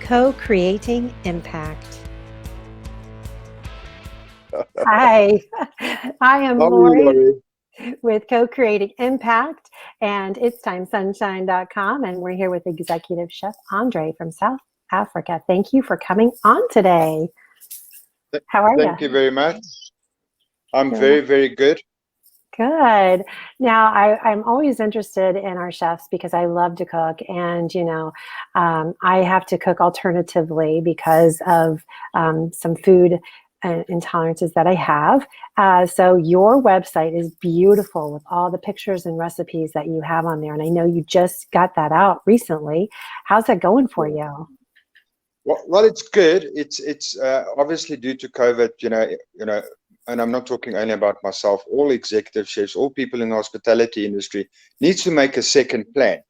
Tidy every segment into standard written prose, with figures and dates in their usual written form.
Co-creating impact. Hi, I am How are you, Lori Laurie? with Co-creating Impact and itstimesunshine.com, and we're here with Executive Chef Andre from South Africa. Thank you for coming on today. How are you? Thank you very much. I'm Good. very, very good. Good. Now, I'm always interested in our chefs because I love to cook, and I have to cook alternatively because of some food intolerances that I have. So your website is beautiful with all the pictures and recipes that you have on there, and I know you just got that out recently. How's that going for you? Well, it's good. It's obviously due to COVID, and I'm not talking only about myself. All executive chefs, all people in the hospitality industry needs to make a second plan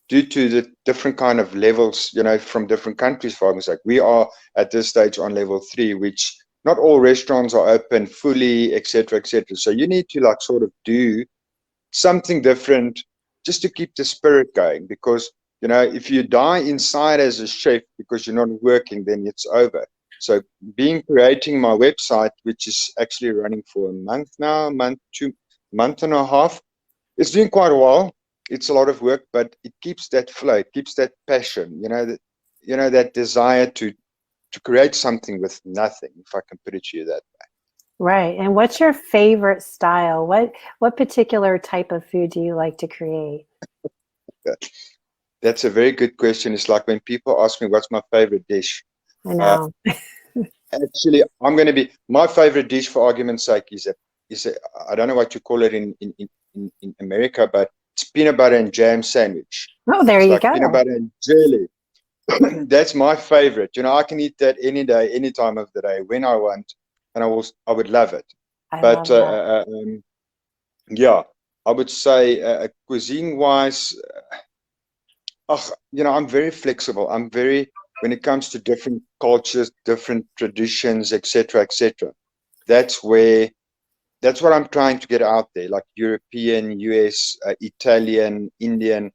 due to the different kind of levels, from different countries. For example, like we are at this stage on level 3, which not all restaurants are open fully, etc., etc. So you need to sort of do something different just to keep the spirit going, because if you die inside as a chef because you're not working, then it's over. So creating my website, which is actually running for a month now, month and a half, it's doing quite well. It's a lot of work, but it keeps that flow, it keeps that passion, that desire to create something with nothing, if I can put it to you that way. Right. And what's your favorite style? What particular type of food do you like to create? That's a very good question. It's like when people ask me what's my favorite dish. I Uh, know. Actually, I'm going to be, my favorite dish, for argument's sake, is a I don't know what you call it in America, but it's peanut butter and jam sandwich. Oh, there It's you like peanut go. butter and jelly. That's my favorite. I can eat that any day, any time of the day, when I want, and I would love it. I But love that. yeah, I would say cuisine-wise, I'm very flexible. When it comes to different cultures, different traditions, etc., etc. That's what I'm trying to get out there, like European, US, Italian, Indian,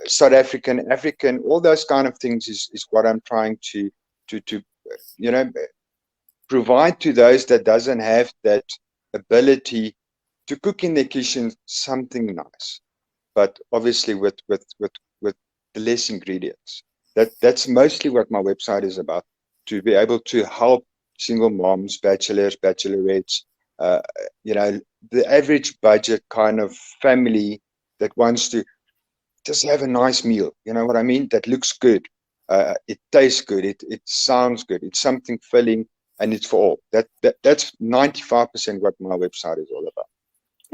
South African, all those kind of things is what I'm trying to you know provide to those that doesn't have that ability to cook in their kitchen something nice, but obviously with the less ingredients. That's mostly what my website is about, to be able to help single moms, bachelors, bachelorettes, uh, you know, the average budget kind of family that wants to just have a nice meal. You know what I mean? That looks good. It tastes good. It sounds good. It's something filling, and it's for all. That's 95% what my website is all about.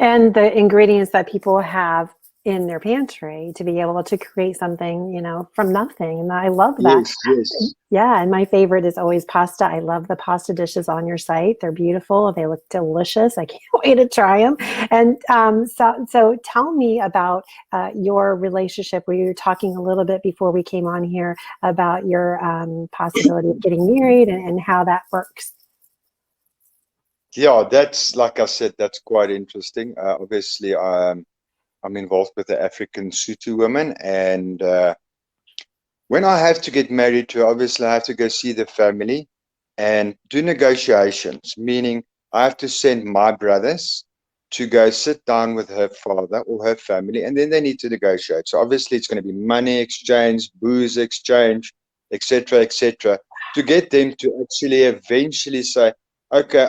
And the ingredients that people have in their pantry to be able to create something, from nothing. And I love that. Yes, yes. Yeah. And my favorite is always pasta. I love the pasta dishes on your site. They're beautiful. They look delicious. I can't wait to try them. And so tell me about your relationship. We were talking a little bit before we came on here about your possibility of getting married and how that works. Yeah, that's, like I said, that's quite interesting. Obviously, I'm involved with the African Sotho women, and when I have to get married to, obviously I have to go see the family and do negotiations, meaning I have to send my brothers to go sit down with her father or her family, and then they need to negotiate. So obviously it's going to be money exchange, booze exchange, etc., etc., to get them to actually eventually say, okay,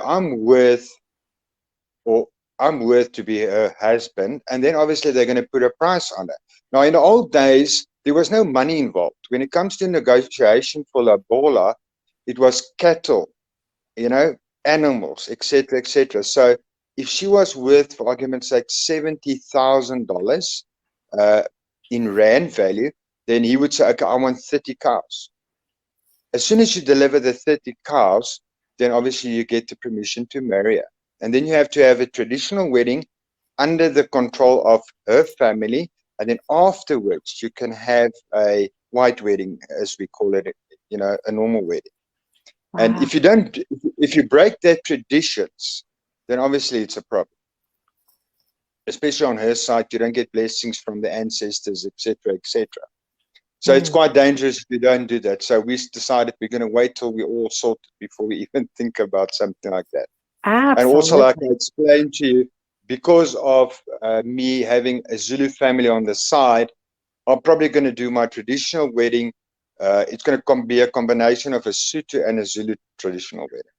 or I'm worth to be her husband. And then obviously they're going to put a price on it. Now, in the old days, there was no money involved. When it comes to negotiation for lobola, it was cattle, animals, etc., etc. So if she was worth, for argument's sake, $70,000 in rand value, then he would say, okay, I want 30 cows. As soon as you deliver the 30 cows, then obviously you get the permission to marry her. And then you have to have a traditional wedding under the control of her family. And then afterwards, you can have a white wedding, as we call it, a normal wedding. And Wow. if you break their traditions, then obviously it's a problem. Especially on her side, you don't get blessings from the ancestors, etc., etc. So it's quite dangerous if you don't do that. So we decided we're going to wait till we all sorted before we even think about something like that. And also, like Absolutely. I explained to you, because of me having a Zulu family on the side, I'm probably going to do my traditional wedding. It's going to be a combination of a Sotho and a Zulu traditional wedding.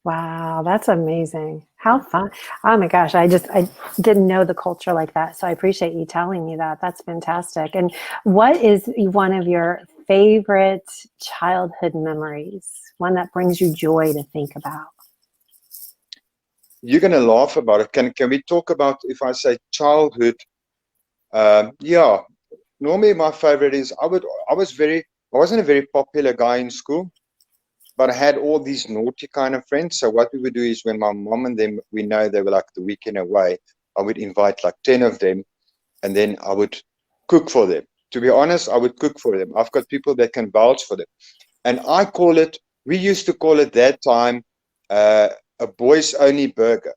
Wow, that's amazing. How fun. Oh my gosh, I didn't know the culture like that. So I appreciate you telling me that. That's fantastic. And what is one of your favorite childhood memories? One that brings you joy to think about? You're going to laugh about it. Can we talk about, if I say childhood? Yeah, normally my favorite is I wasn't a very popular guy in school, but I had all these naughty kind of friends. So what we would do is when my mom and them, we know they were like the weekend away, I would invite like 10 of them, and then I would cook for them. To be honest, I would cook for them. I've got people that can vouch for them. And we used to call it that time, uh, a boys only burger.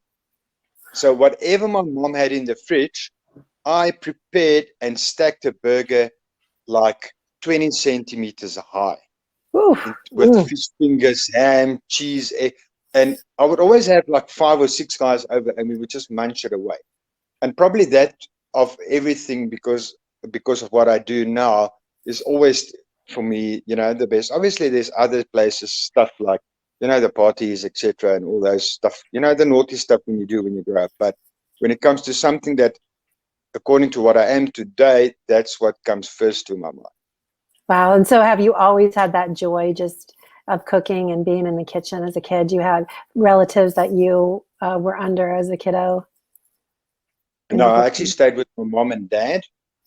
So whatever my mom had in the fridge, I prepared and stacked a burger like 20 centimeters high, Ooh, with fish fingers, ham, cheese, egg. And I would always have like 5 or 6 guys over, and we would just munch it away. And probably that of everything, because of what I do now, is always for me, the best. Obviously, there's other places, stuff like, the parties, etc., and all those stuff. The naughty stuff when you grow up. But when it comes to something that, according to what I am today, that's what comes first to my mind. wow. And so have you always had that joy just of cooking and being in the kitchen as a kid? You had relatives that you were under as a kiddo in No, the I actually kitchen? stayed with my mom and dad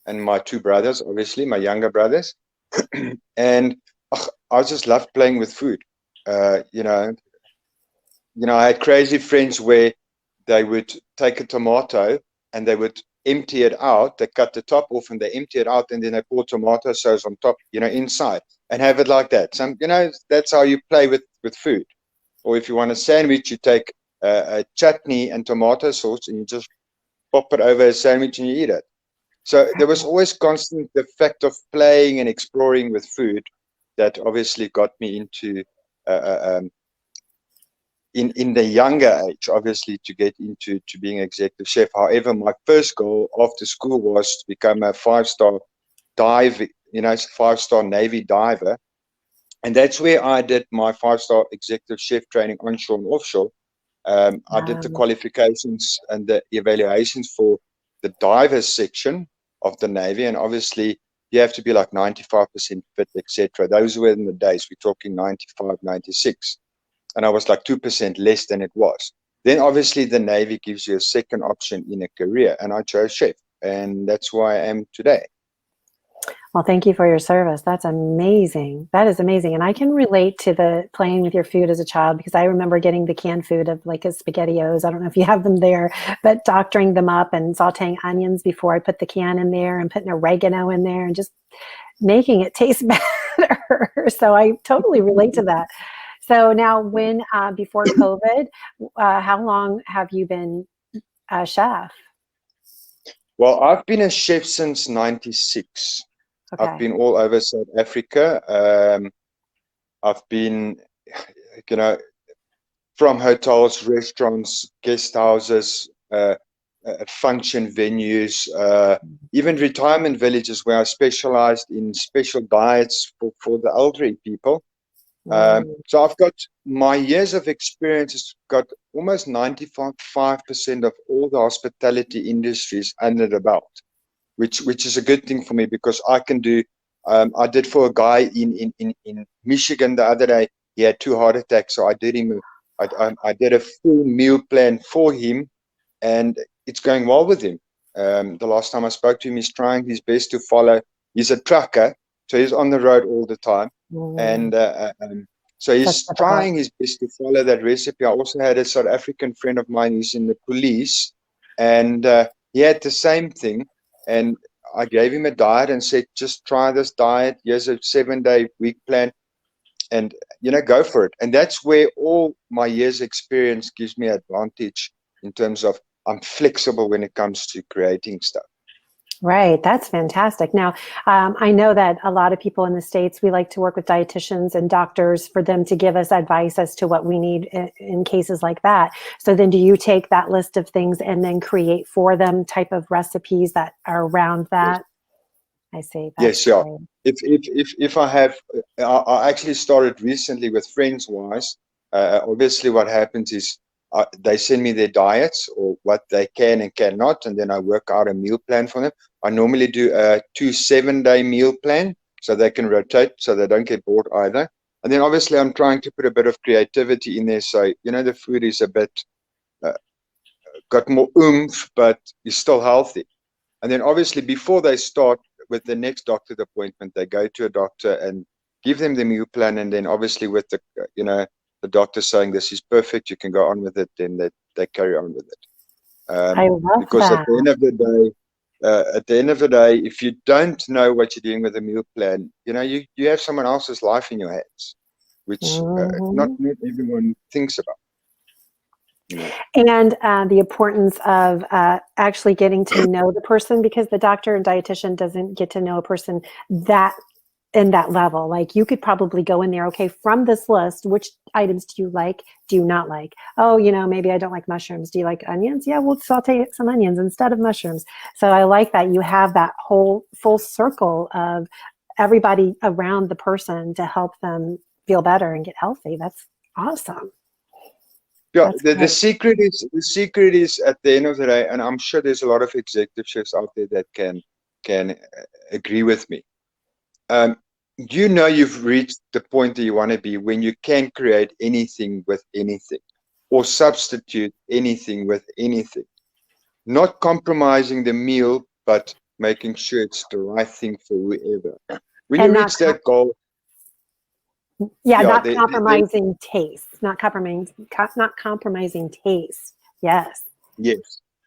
and my 2 brothers, obviously, my younger brothers. And I just loved playing with food. Uh, you know, I had crazy friends where they would take a tomato and they would empty it out. They cut the top off and they empty it out, and then they pour tomato sauce on top, inside, and have it like that. That's how you play with food. Or if you want a sandwich, you take a chutney and tomato sauce and you just pop it over a sandwich and you eat it. So there was always constant the fact of playing and exploring with food that obviously got me into in the younger age, obviously, to get into to being executive chef. However, my first goal after school was to become a 5-star dive, 5-star Navy diver. And that's where I did my 5-star executive chef training onshore and offshore. I did the qualifications and the evaluations for the divers section of the Navy. And obviously, you have to be like 95% fit, etc. Those were in the days, we're talking 95, 96. And I was like 2% less than it was. Then obviously the Navy gives you a second option in a career, and I chose chef, and that's who I am today. Well, thank you for your service. That's amazing. That is amazing. And I can relate to the playing with your food as a child, because I remember getting the canned food of like a SpaghettiOs. I don't know if you have them there, but doctoring them up and sauteing onions before I put the can in there and putting oregano in there and just making it taste better. So I totally relate to that. So now before COVID, how long have you been a chef? Well, I've been a chef since 96. I've Okay. been all over South Africa. I've been, you know, from hotels, restaurants, guest houses, function venues, even retirement villages where I specialized in special diets for the elderly people. Mm, So I've got my years of experience has got almost 95% of all the hospitality industries under the belt, which is a good thing for me because I can do. I did for a guy in Michigan the other day. He had 2 heart attacks, so I did him. I did a full meal plan for him, and it's going well with him. The last time I spoke to him, he's trying his best to follow. He's a trucker, so he's on the road all the time, mm, and so that's he's difficult. trying his best to follow that recipe. I also had a South African friend of mine who's in the police, and he had the same thing. And I gave him a diet and said, just try this diet. Here's a 7-day week plan, and go for it. And that's where all my years experience gives me advantage in terms of I'm flexible when it comes to creating stuff. Right. That's fantastic. Now, I know that a lot of people in the States, we like to work with dietitians and doctors for them to give us advice as to what we need in cases like that. So then do you take that list of things and then create for them type of recipes that are around Yes, that? I see. That's yes, yeah. great. If I have, I actually started recently with Friends Wise. Obviously, what happens is they send me their diets or what they can and cannot, and then I work out a meal plan for them. I normally do a 2 7-day meal plan so they can rotate, so they don't get bored either. And then obviously, I'm trying to put a bit of creativity in there, so the food is a bit uh, got more oomph, but is still healthy. And then obviously before they start with the next doctor's appointment, they go to a doctor and give them the meal plan. And then obviously with the doctor saying this is perfect, you can go on with it, then they carry on with it. I love Because that. at the end of the day, if you don't know what you're doing with the meal plan, you have someone else's life in your hands, which not Mhm. everyone thinks about. You know. And the importance of actually getting to know the person, because the doctor and dietitian doesn't get to know a person that in that level. Like you could probably go in there, okay, from this list, which items do you like, do you not like? Oh, maybe I don't like mushrooms. Do you like onions? Yeah, we'll saute some onions instead of mushrooms. So I like that you have that whole full circle of everybody around the person to help them feel better and get healthy. That's awesome. Yeah, That's the great. secret is at the end of the day, and I'm sure there's a lot of executive chefs out there that can agree with me. Um, you've reached the point that you want to be when you can create anything with anything, or substitute anything with anything, not compromising the meal, but making sure it's the right thing for whoever. When you And not reach that goal, yeah, yeah, not compromising taste, not compromising taste. Yes. yes,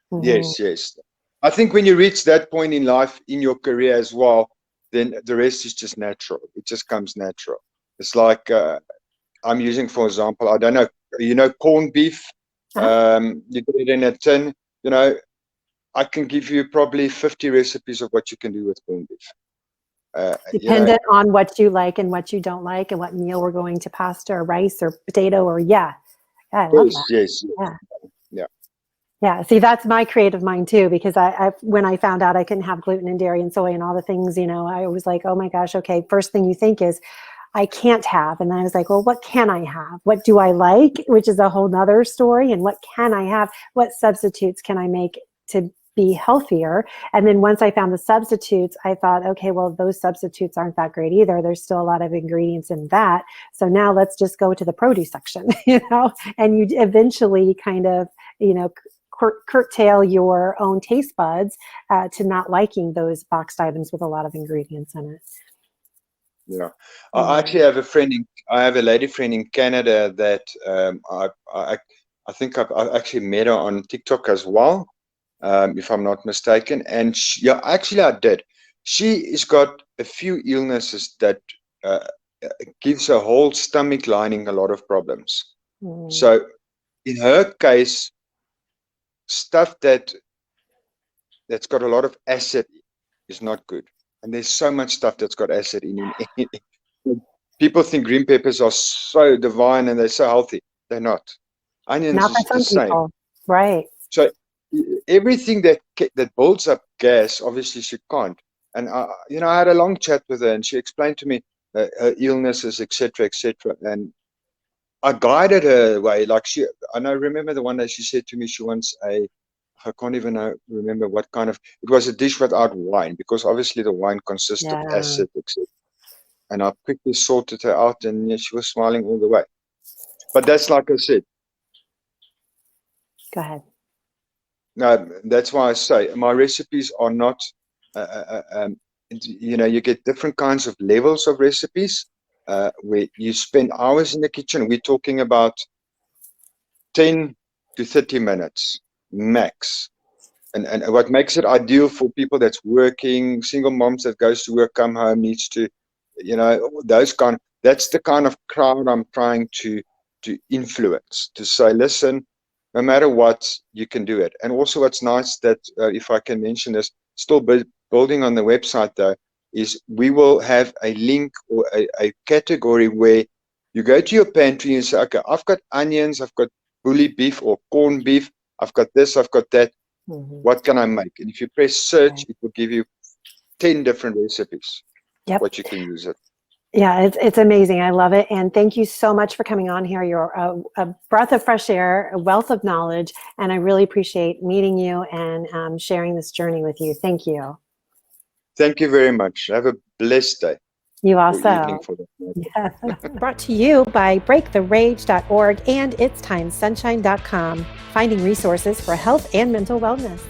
Hmm. yes. I think when you reach that point in life, in your career as well, then the rest is just natural. It just comes natural. It's like I'm using, for example, I don't know, corned beef. Uh-huh. You get it in a tin. You know, I can give you probably 50 recipes of what you can do with corned beef. Uh, you know, Dependent on what you like and what you don't like and what meal we're going to, pasta or rice or potato or yeah. Yeah, I love that. yes, Yeah. yeah, Yeah. See, that's my creative mind too, because when I found out I couldn't have gluten and dairy and soy and all the things, I was like, oh my gosh, okay. First thing you think is I can't have. And then I was like, well, what can I have? What do I like? Which is a whole nother story. And what can I have? What substitutes can I make to be healthier? And then once I found the substitutes, I thought, okay, well, those substitutes aren't that great either. There's still a lot of ingredients in that. So now let's just go to the produce section, and you eventually kind of, curtail your own taste buds to not liking those boxed items with a lot of ingredients in it. yeah. I Yeah. actually have I have a lady friend in Canada that I think I've actually met her on TikTok as well, if I'm not mistaken. And yeah, actually I did. She has got a few illnesses that uh, gives her whole stomach lining a lot of problems. Mm. So in her case, stuff that's got a lot of acid is not good. And there's so much stuff that's got acid in it. People think green peppers are so divine and they're so healthy. They're not. Onions Not for is the some same. people. Right. So everything that builds up gas, obviously she can't. And I had a long chat with her, and she explained to me her illnesses, etc., etc. And I guided her away. Like remember the one day she said to me she wants I can't even remember what kind of. It was a dish without wine because obviously the wine consists of Yeah. acid, etc. And I quickly sorted her out, and yeah, she was smiling all the way. But that's like I said. Go ahead. That's why I say my recipes are not. Uh, uh, uh, um, you get different kinds of levels of recipes where you spend hours in the kitchen. We're talking about 10 to 30 minutes max. And what makes it ideal for people that's working, single moms that goes to work, come home, needs to, that's the kind of crowd I'm trying to influence, to say, listen, no matter what, you can do it. And also what's nice that, if I can mention this, still building on the website though, is we will have a link or a category where you go to your pantry and say, okay, I've got onions, I've got bully beef or corned beef, I've got this, I've got that. What can I make? And if you press search, it will give you 10 different recipes, what you can use it. Yeah, it's amazing. I love it. And thank you so much for coming on here. You're a breath of fresh air, a wealth of knowledge, and I really appreciate meeting you and sharing this journey with you. Thank you. Thank you very much. Have a blessed day. You also. Evening for that. Yeah. Brought to you by breaktherage.org and itstimesunshine.com, finding resources for health and mental wellness.